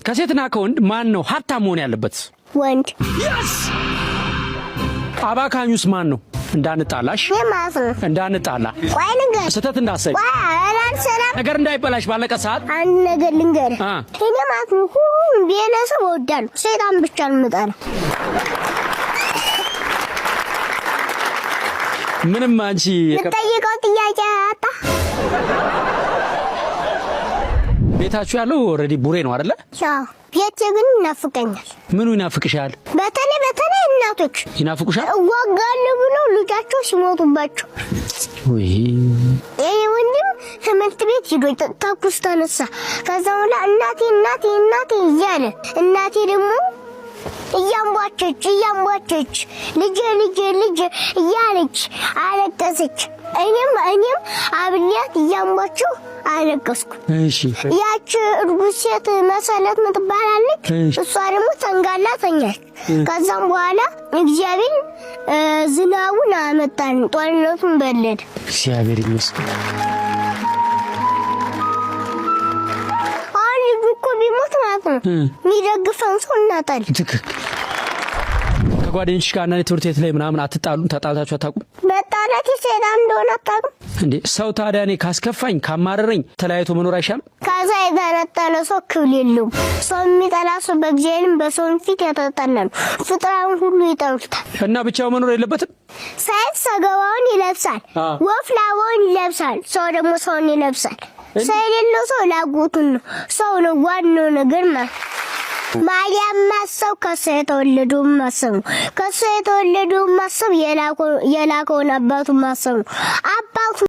ከሴትና ከወንድ ማን ነው ሀብታም መሆን ያለበት? ወንድ። አባካኙስ ማን ነው? እንዳንጣላሽ እንዳንጣላ ቆይ ልንገር፣ ስተት እንዳሰብ ነገር እንዳይበላሽ ባለቀ ሰዓት አንድ ነገር ልንገር። እኔ ማለት ነው ሁሉም ቤተሰብ እወዳለሁ፣ ሰይጣን ብቻ ነው የምጠላው። ምንም አንቺ የጠየቀው ጥያቄ አጣ። ቤታችሁ ያለው ኦሬዲ ቡሬ ነው አይደለ? አዎ። ቤቴ ግን ይናፍቀኛል። ምኑ ይናፍቅሻል? በተለይ እናቶች ይናፍቁሻል። ወጋሉ ብሎ ልጃቸው ሲሞቱባቸው ወይ ወንድም ትምህርት ቤት ሄዶ ተኩስ ተነሳ። ከዛ በኋላ እናቴ እያለ እናቴ ደግሞ እያንቧቸች ልጄ እያለች አለቀሰች። እኔም አብሊያት እያንቧቸው አለቀስኩ። እሺ ያቺ እርጉዝ ሴት መሰለት ምትባላለች። እሷ ደግሞ ተንጋላ ተኛች። ከዛም በኋላ እግዚአብሔር ዝናቡን አመጣን፣ ጦርነቱን በለደ። እግዚአብሔር ይመስገን። ልጁ እኮ ቢሞት ማለት ነው የሚደግፈን ሰው እናጣለን። ትክክል። ከጓደኞችሽ ጋር እና ትምህርት ቤት ላይ ምናምን አትጣሉም? ተጣልታችሁ አታውቁም? መጣላት ሰይጣን እንደሆነ አታውቅም እንዴ? ሰው ታዲያ እኔ ካስከፋኝ ካማረረኝ ተለያይቶ መኖር አይሻልም? ከዛ የተነጠለ ሰው ክብር የለውም። ሰው የሚጠላ ሰው በእግዚአብሔርም በሰውም ፊት የተጠላ ነው። ፍጥረቱን ሁሉ ይጠሉታል። እና ብቻው መኖር የለበትም። ሰይፍ ሰገባውን ይለብሳል፣ ወፍ ላባውን ይለብሳል፣ ሰው ደግሞ ሰውን ይለብሳል። ሰው የሌለው ሰው ላጎቱን ነው። ሰው ነው ዋናው ነገር ማለት ማርያም ማሰብ ከሰው የተወለደው ማሰብ ነው። ከሰው የተወለደው ማሰብ የላከውን አባቱ ማሰብ ነው። አባቱ